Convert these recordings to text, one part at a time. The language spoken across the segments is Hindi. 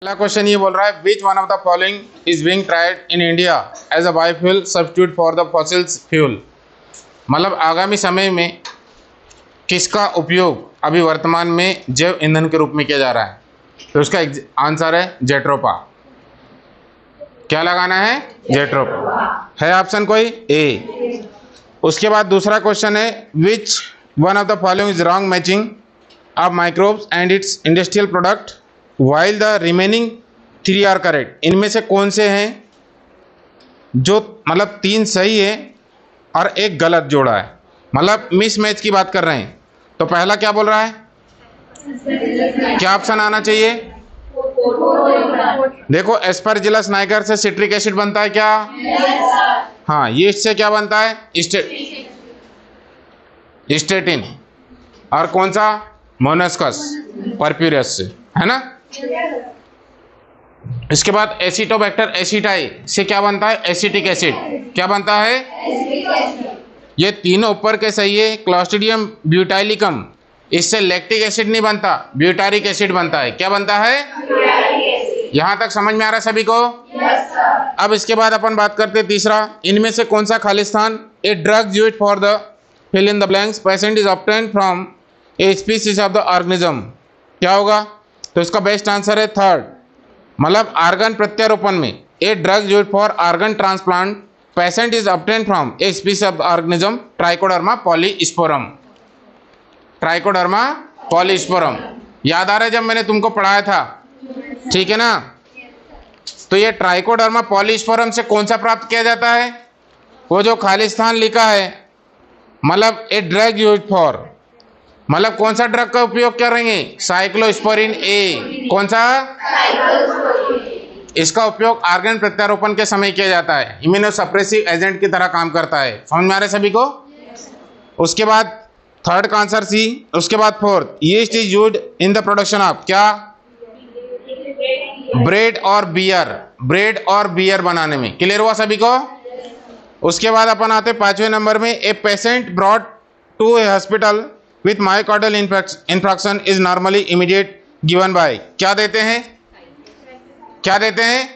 पहला क्वेश्चन ये बोल रहा है which one of the following is being tried in India as a biofuel substitute for the fossils fuel. मतलब आगामी समय में किसका उपयोग अभी वर्तमान में जैव ईंधन के रूप में किया जा रहा है। तो उसका आंसर है जेट्रोपा। क्या लगाना है? जेट्रोपा है ऑप्शन कोई ए। उसके बाद दूसरा क्वेश्चन है which one of the following is wrong matching of microbes and its industrial product while the remaining 3 are correct. इनमें से कौन से हैं जो मतलब 3 सही है और एक गलत जोड़ा है, मतलब मिस मैच की बात कर रहे हैं। तो पहला क्या बोल रहा है? क्या ऑप्शन आना चाहिए? देखो एस्परजिलस नाइगर से सिट्रिक एसिड बनता है क्या? हाँ, यीस्ट से क्या बनता है? स्टेटिन। और कौन सा? मोनस्कस परप्यूरियस से, है ना। इसके बाद एसिटोबैक्टर एसिटाई से क्या बनता है? Acetic acid. क्या बनता है? ये तीनों ऊपर के सही है। क्लॉस्ट्रिडियम ब्यूटाइलिकम, इससे लैक्टिक एसिड नहीं बनता, ब्यूटारिक एसिड बनता है। क्या बनता है? यहां तक समझ में आ रहा है सभी को? अब इसके बाद अपन बात करते हैं तीसरा, इनमें से कौन सा खालिस्तान a drug used for the fill in the blanks patient is obtained from a species of the organism. क्या होगा? तो इसका बेस्ट आंसर है थर्ड, मतलब आर्गन प्रत्यारोपण में a drug used for organ transplant patient is obtained from a species of the organism trichoderma polysporum. Trichoderma polysporum याद आ रहा है जब मैंने तुमको पढ़ाया था, ठीक है ना। तो ये ट्राइकोडर्मा पॉलीस्पोरम से कौन सा प्राप्त किया जाता है? वो जो खालिस्तान लिखा है, मतलब ए ड्रग यूज्ड फॉर, मतलब कौन सा ड्रग का उपयोग करेंगे? साइक्लोस्पोरिन ए। कौन सा? इसका उपयोग आर्गन प्रत्यारोपण के समय किया जाता है, इम्यूनोसप्रेसिव एजेंट की तरह काम करता है। समझ में आ रहा है सभी को? उसके बाद थर्ड का आंसर सी। उसके बाद fourth, yeast is used in the production of क्या? ब्रेड और बियर। ब्रेड और बियर बनाने में। क्लियर हुआ सभी को? उसके बाद अपन आते 5वें नंबर में, a patient brought to a hospital with myocardial infarction is normally immediate given by. क्या देते हैं? क्या देते हैं?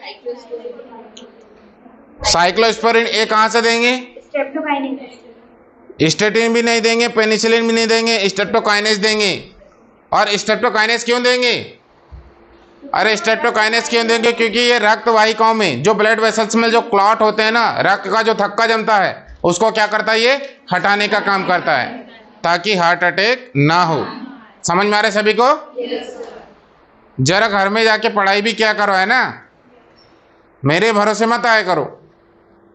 Cyclosporin A. कहां से देंगे? स्टेटिन भी नहीं देंगे, पेनिसिलिन भी नहीं देंगे, स्ट्रेप्टोकाइनेस देंगे। और स्ट्रेप्टोकाइनेस क्यों देंगे? अरे स्ट्रेप्टोकाइनेस क्यों देंगे? क्योंकि ये रक्त वाहिकाओं में जो ब्लड वेसल्स में जो क्लॉट होते हैं ना, रक्त का जो थक्का जमता है, उसको क्या करता है? ये हटाने का काम करता है ताकि हार्ट अटैक ना हो। समझ में आ रहा है सभी को? जरा घर में जाके पढ़ाई भी क्या करो, है ना। मेरे भरोसे मत आया करो,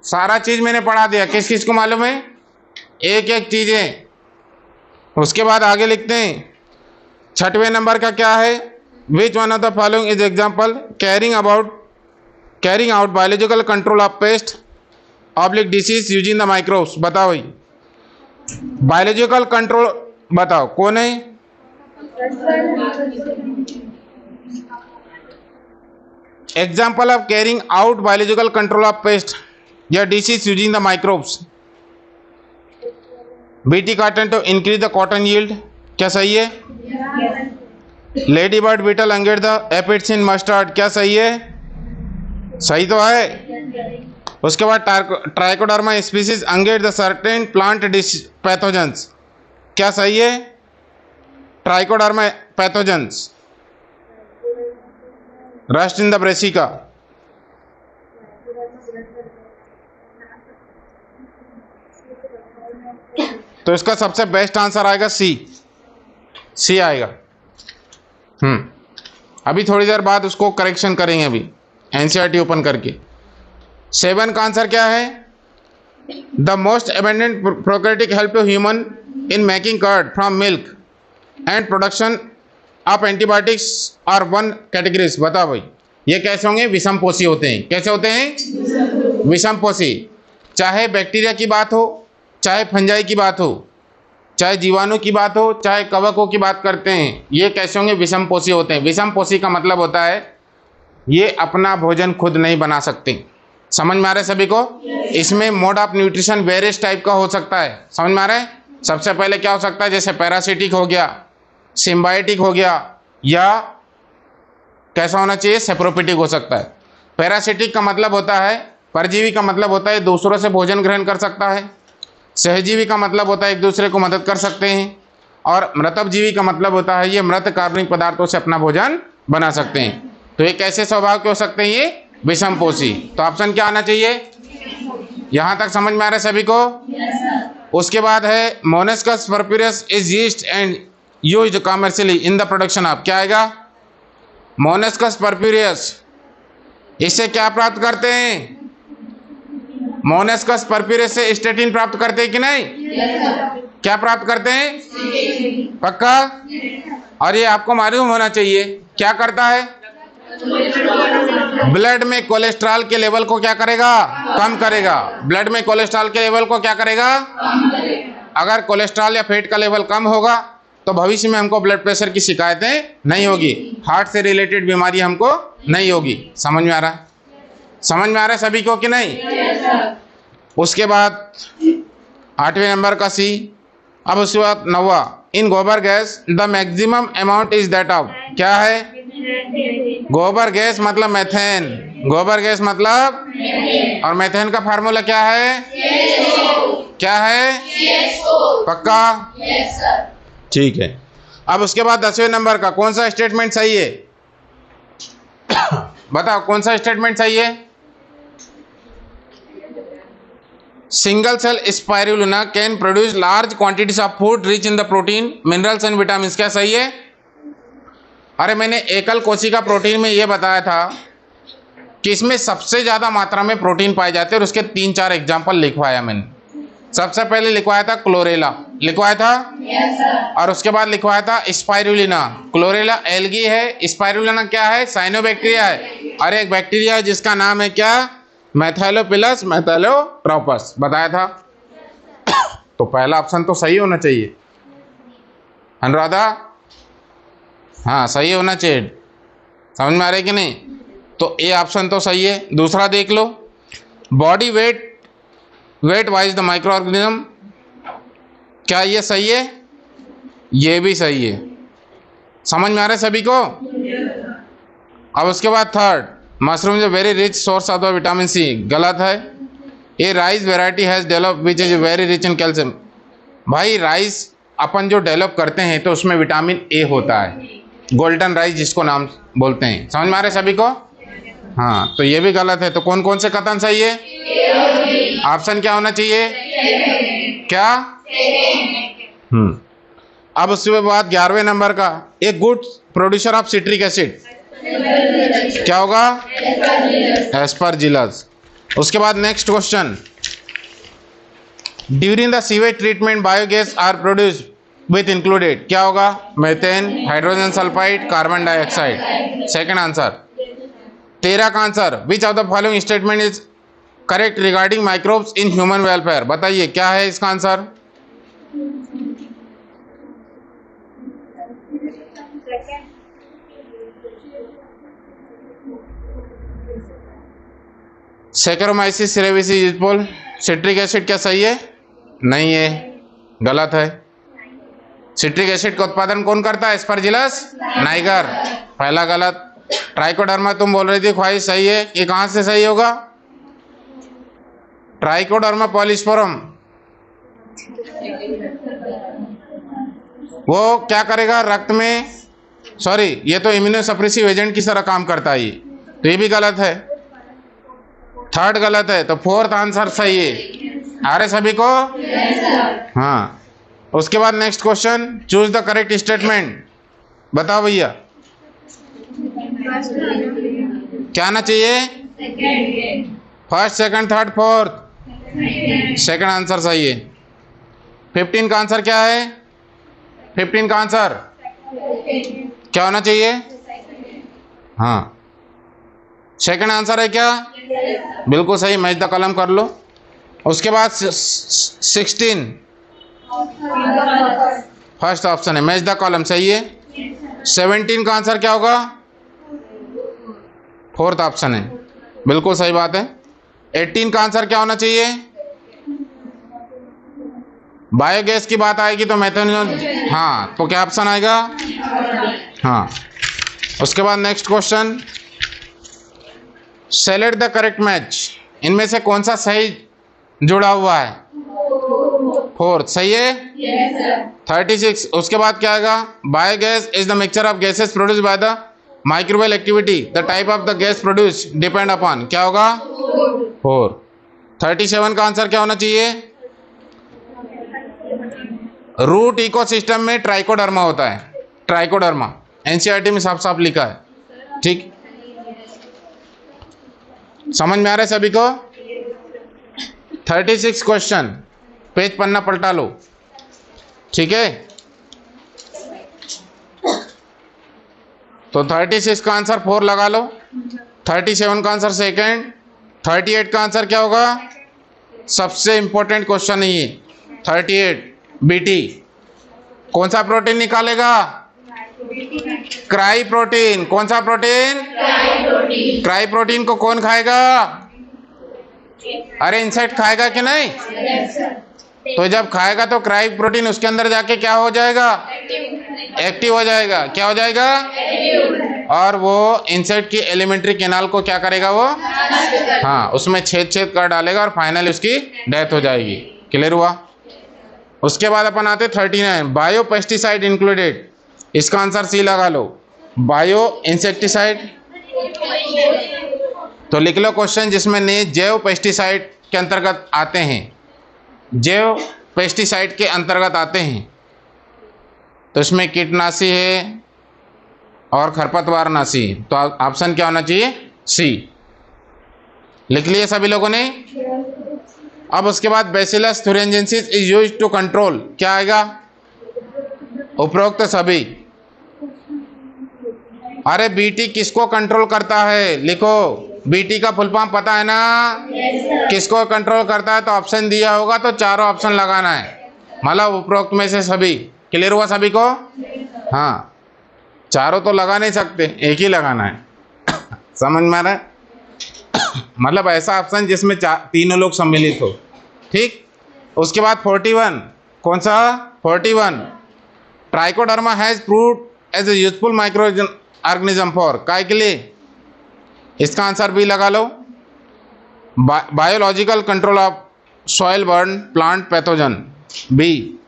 सारा चीज मैंने पढ़ा दिया। किस किस को मालूम है? एक एक चीजें। उसके बाद आगे लिखते हैं 6वें नंबर का क्या है? Which one of the following is example carrying out biological control of pest oblique disease using the microbes. बताओ भाई, बायोलॉजिकल कंट्रोल बताओ कौन है? Example of carrying out biological control of pest या disease using the microbes. BT cotton to increase the cotton yield. क्या सही है? Ladybird beetle against the aphids in mustard. क्या सही है? सही तो है। उसके बाद trichoderma species अंगेट the certain plant pathogens. क्या सही है? Trichoderma pathogens rust in the Brassica. तो इसका सबसे बेस्ट आंसर आएगा सी आएगा। अभी थोड़ी देर बाद उसको करेक्शन करेंगे, अभी एनसीईआरटी ओपन करके। 7 का आंसर क्या है? The most abundant prokaryotic help to human in making curd from milk and production of antibiotics और 1 कैटेगरीज। बताओ भाई, ये कैसे होंगे? विषमपोषी होते हैं। कैसे होते हैं? विषमपोषी। चाहे बैक्टीरिया की बात हो, चाहे फंजाई की बात हो, चाहे जीवाणु की बात हो, चाहे कवकों की बात करते हैं, ये कैसे होंगे? विषमपोषी होते हैं। विषमपोषी का मतलब होता है ये अपना भोजन खुद नहीं बना सकते। समझ में आ रहा है सभी को? इसमें mode of nutrition various type का हो सकता है। समझ में आ रहा है? सबसे पहले क्या हो सकता है? जैसे पैरासिटिक हो गया, सिम्बायोटिक हो गया, या कैसा होना चाहिए, सेप्रोफिटिक हो सकता है। पैरासिटिक का मतलब होता है, परजीवी का मतलब होता है दूसरों से भोजन ग्रहण कर सकता है। सहजीवी का मतलब होता है एक दूसरे को मदद कर सकते हैं। और मृतजीवी का मतलब होता है ये मृत कार्बनिक पदार्थों से अपना भोजन बना सकते हैं। तो ये कैसे स्वभाव के हो सकते हैं, ये विषमपोषी। तो ऑप्शन क्या आना चाहिए, यहां तक समझ में आ रहा है सभी को? उसके बाद है मोनेस्कस purpureus is used and used commercially in the production of, क्या आएगा, मोनेस्कस परप्यूरियस। इससे क्या प्राप्त करते हैं, मोनेस्कस परप्यूरियस से स्टेटिन प्राप्त करते हैं कि नहीं? क्या प्राप्त करते हैं, पक्का? और ये आपको मालूम होना चाहिए क्या करता है, ब्लड में कोलेस्ट्रॉल के लेवल को क्या करेगा, कम करेगा। ब्लड में कोलेस्ट्रॉल के लेवल को क्या करेगा, अगर कोलेस्ट्रॉल या फैट का लेवल कम होगा तो भविष्य में हमको ब्लड प्रेशर की शिकायतें नहीं होगी, हार्ट से रिलेटेड बीमारी हमको नहीं होगी। समझ में आ रहा है, समझ में आ रहा है सभी को कि नहीं? उसके बाद 8वें नंबर का सी। अब उसके बाद 9वां, इन गोबर gas the maximum amount is that of, क्या है, गोबर गैस मतलब मेथेन, गोबर गैस मतलब, और मेथेन का फार्मूला क्या है, क्या है, पक्का? ठीक है। अब उसके बाद 10वें नंबर का कौन सा स्टेटमेंट सही है, बताओ कौन सा स्टेटमेंट सही है? Single cell spirulina can produce large quantities of food rich in the protein minerals and vitamin, क्या सही है? अरे मैंने एकल कोशिका प्रोटीन में ये बताया था कि इसमें सबसे ज्यादा मात्रा में प्रोटीन पाए जाते हैं और उसके 3-4 एग्जाम्पल लिखवाया मैंने। सबसे पहले लिखवाया था क्लोरेला, लिखवाया था, और उसके बाद लिखवाया था स्पाइरुलिना। क्लोरेला एल्गी है, स्पाइरुलिना क्या है, साइनोबैक्टीरिया है, और एक बैक्टीरिया है जिसका नाम है क्या, मैथैलोपिलस मैथैलोट्रोपस, बताया था। तो पहला ऑप्शन तो सही होना चाहिए, अनुराधा, हाँ सही होना चाहिए। समझ में आ रहा है कि नहीं? तो ये ऑप्शन तो सही है। दूसरा देख लो, body weight wise the micro organism, क्या ये सही है? ये भी सही है। समझ में आ रहा है सभी को? अब उसके बाद third, mushroom is very rich source of the vitamin C, गलत है। ये rice variety has develop which is very rich in calcium. भाई राइस अपन जो डेवलप करते हैं तो उसमें विटामिन ए होता है, गोल्डन राइस जिसको नाम बोलते हैं। समझ में आ रहे सभी को? हाँ, तो ये भी गलत है। तो कौन कौन से कथन सही है? ऑप्शन क्या होना चाहिए, क्या? अब उसके बाद 11वें नंबर का, एक good producer of citric acid, क्या होगा, एस्परजिलस। उसके बाद next question, during the sewage treatment biogas are produce with included, क्या होगा, methane, hydrogen sulphide, carbon dioxide. Second answer. 13 का answer, which of the following statement is correct regarding microbes in human welfare, बताइए क्या है इसका आंसर? सैकेरोमाइसिस सेरेविसिस इजपोल, सिट्रिक एसिड क्या सही है? नहीं है, गलत है। सिट्रिक एसिड का उत्पादन कौन करता है? एस्परजिलस नाइगर, पहला गलत। ट्राइकोडर्मा तुम बोल रही थी ख्वाहिश, सही है। ये कहां से सही होगा? ट्राइकोडर्मा पॉलिस्पोरम, वो क्या करेगा रक्त में, सॉरी ये तो इम्यूनोसप्रेसिव एजेंट की तरह काम करता है, तो ये भी गलत है। थर्ड गलत है, तो फोर्थ आंसर सही है। आ रहे सभी को? हाँ। उसके बाद next question, choose the correct statement, बताओ भैया क्या आना चाहिए? First, second, third, fourth. Second answer सही है। 15 का आंसर क्या है? 15 का आंसर क्या होना चाहिए? हाँ, सेकंड आंसर है क्या? बिल्कुल सही, मैच द कॉलम कर लो। उसके बाद 16 फर्स्ट ऑप्शन है, मैच द कॉलम, सही है। 17 का आंसर क्या होगा? फोर्थ ऑप्शन है, बिल्कुल सही बात है। 18 का आंसर क्या होना चाहिए? बायोगैस की बात आएगी तो मेथेनॉल, हाँ, तो क्या ऑप्शन आएगा? हाँ, उसके बाद next question, select the correct match. इनमें से कौन सा सही जुड़ा हुआ है? 4 सही है। 36। उसके बाद क्या आएगा? Biogas is the mixture of gases produce by the microwell activity, the type of the gas produce depend upon, क्या होगा? 4। 37 का आंसर क्या होना चाहिए? रूट इकोसिस्टम में ट्राइकोडर्मा होता है, ट्राइकोडर्मा एनसीईआरटी में साफ साफ लिखा है। ठीक, समझ में आ रहा है सभी को? 36 क्वेश्चन, पेज पन्ना पलटा लो। ठीक है, तो 36 का आंसर 4 लगा लो, 37 का आंसर सेकंड, 38 का आंसर क्या होगा? सबसे इंपॉर्टेंट क्वेश्चन है ये 38, बीटी। कौन सा प्रोटीन निकालेगा? Cry protein. कौन सा प्रोटीन? क्राई प्रोटीन को कौन खाएगा? अरे इंसेक्ट खाएगा कि नहीं? तो जब खाएगा तो क्राई प्रोटीन उसके अंदर जाके क्या हो जाएगा? एक्टिव हो जाएगा। क्या हो जाएगा? और वो इंसेक्ट की एलिमेंट्री कैनाल को क्या करेगा? वो हाँ, उसमें छेद छेद कर डालेगा और फाइनल उसकी डेथ हो जाएगी। क्लियर हुआ? उसके बाद अपन आते 39, बायो पेस्टिसाइड इंक्लूडेड। इसका आंसर सी लगा लो, बायो इंसेक्टिसाइड। तो लिख लो क्वेश्चन जिसमें ने जैव पेस्टिसाइड के अंतर्गत आते हैं, जैव पेस्टिसाइड के अंतर्गत आते हैं। तो इसमें कीटनाशी है और खरपतवारनाशी, तो ऑप्शन क्या होना चाहिए? सी। लिख लिए सभी लोगों ने? अब उसके बाद bacillus thuringiensis is used to control, क्या आएगा? उपरोक्त सभी। अरे बीटी किसको कंट्रोल करता है? लिखो, बीटी का फुल फॉर्म पता है ना? किसको कंट्रोल करता है? तो ऑप्शन दिया होगा तो चारों ऑप्शन लगाना है, मतलब उपरोक्त में से सभी। क्लियर हुआ सभी को? हाँ, चारों तो लगा नहीं सकते, एक ही लगाना है। समझ में आ रहा है? मतलब ऐसा ऑप्शन जिसमें तीनों लोग सम्मिलित हो। ठीक, उसके बाद 41, कौन सा? 41, trichoderma has proved as a useful micro organism for, काय के लिए? इसका आंसर भी लगा लो, biological control of soil burn plant pathogen, B.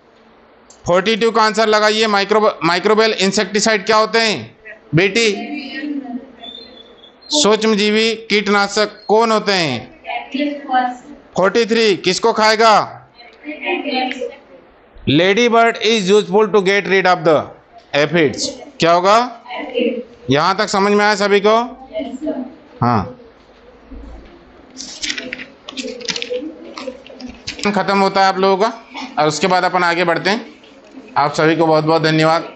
42 का आंसर लगाइए, माइक्रोबियल इंसेक्टिसाइड क्या होते हैं? बेटी, सूक्ष्मजीवी कीटनाशक कौन होते हैं? 43, किसको खाएगा? Lady bird is useful to get rid of the aphids, क्या होगा? यहां तक समझ में आया सभी को? हाँ, खत्म होता है आप लोगों का, और उसके बाद अपन आगे बढ़ते हैं। आप सभी को बहुत बहुत धन्यवाद।